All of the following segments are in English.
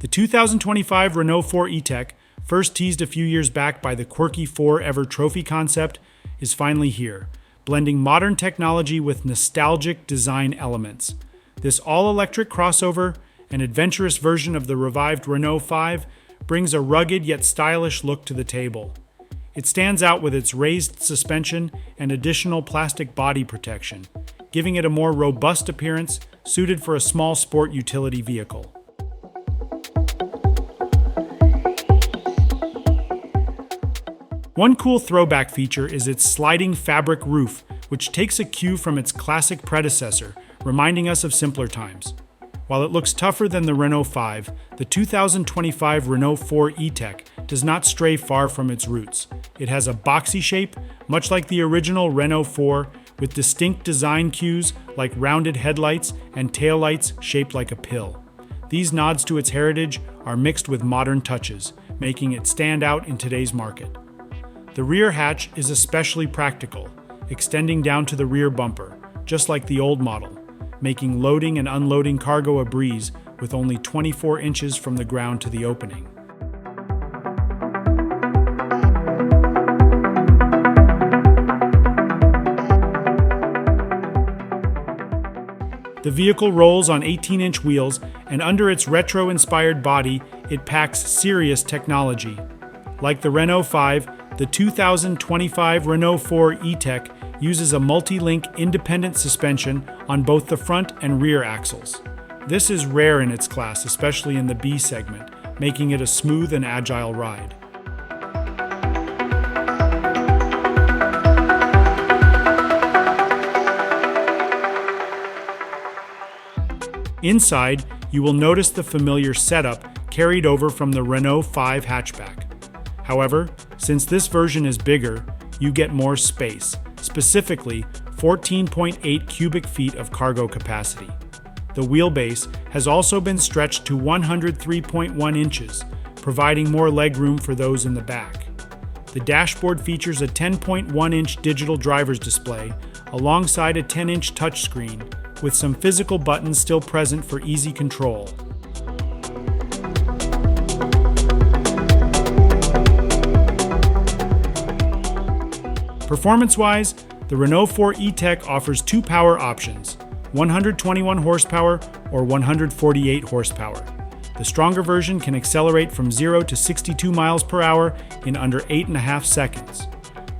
The 2025 Renault 4 E-Tech, first teased a few years back by the quirky 4-Ever Trophy concept, is finally here, blending modern technology with nostalgic design elements. This all-electric crossover, an adventurous version of the revived Renault 5, brings a rugged yet stylish look to the table. It stands out with its raised suspension and additional plastic body protection, giving it a more robust appearance suited for a small sport utility vehicle. One cool throwback feature is its sliding fabric roof, which takes a cue from its classic predecessor, reminding us of simpler times. While it looks tougher than the Renault 5, the 2025 Renault 4 E-Tech does not stray far from its roots. It has a boxy shape, much like the original Renault 4, with distinct design cues like rounded headlights and taillights shaped like a pill. These nods to its heritage are mixed with modern touches, making it stand out in today's market. The rear hatch is especially practical, extending down to the rear bumper, just like the old model, making loading and unloading cargo a breeze with only 24 inches from the ground to the opening. The vehicle rolls on 18-inch wheels, and under its retro-inspired body, it packs serious technology. Like the Renault 5, the 2025 Renault 4 E-Tech uses a multi-link independent suspension on both the front and rear axles. This is rare in its class, especially in the B segment, making it a smooth and agile ride. Inside, you will notice the familiar setup carried over from the Renault 5 hatchback. However, since this version is bigger, you get more space, specifically 14.8 cubic feet of cargo capacity. The wheelbase has also been stretched to 103.1 inches, providing more legroom for those in the back. The dashboard features a 10.1-inch digital driver's display alongside a 10-inch touchscreen, with some physical buttons still present for easy control. Performance-wise, the Renault 4 E-Tech offers two power options, 121 horsepower or 148 horsepower. The stronger version can accelerate from 0 to 62 miles per hour in under 8.5 seconds.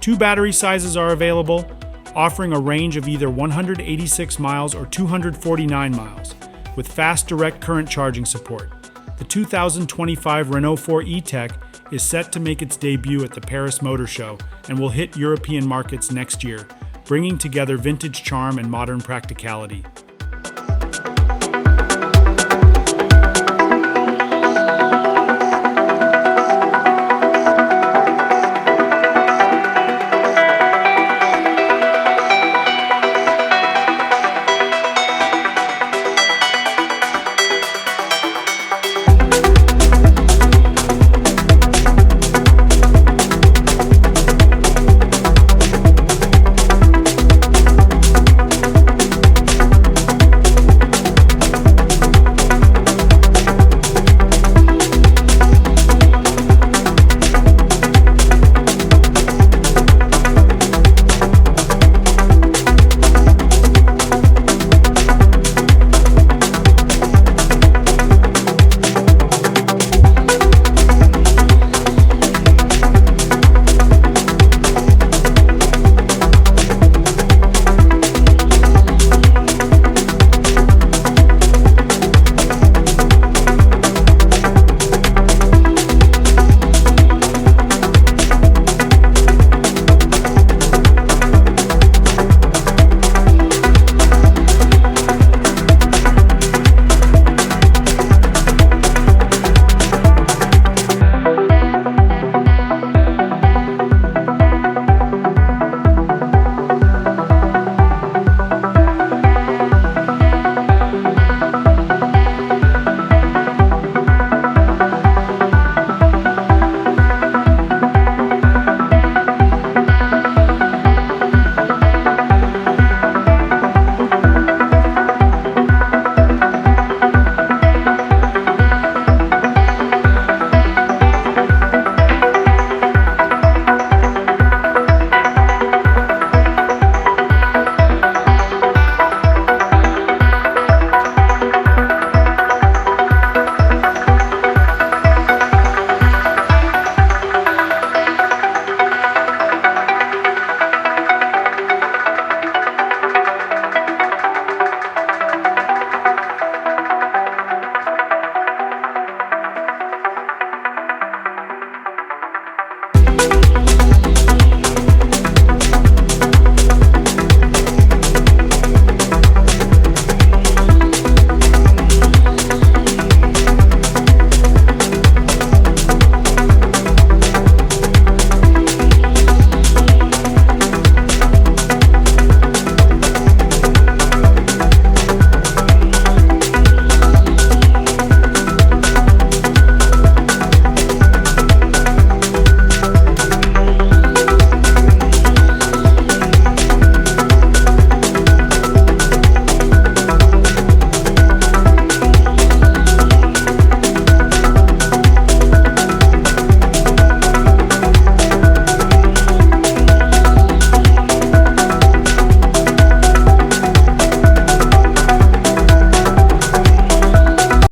Two battery sizes are available, offering a range of either 186 miles or 249 miles, with fast direct current charging support. The 2025 Renault 4 E-Tech is set to make its debut at the Paris Motor Show and will hit European markets next year, bringing together vintage charm and modern practicality.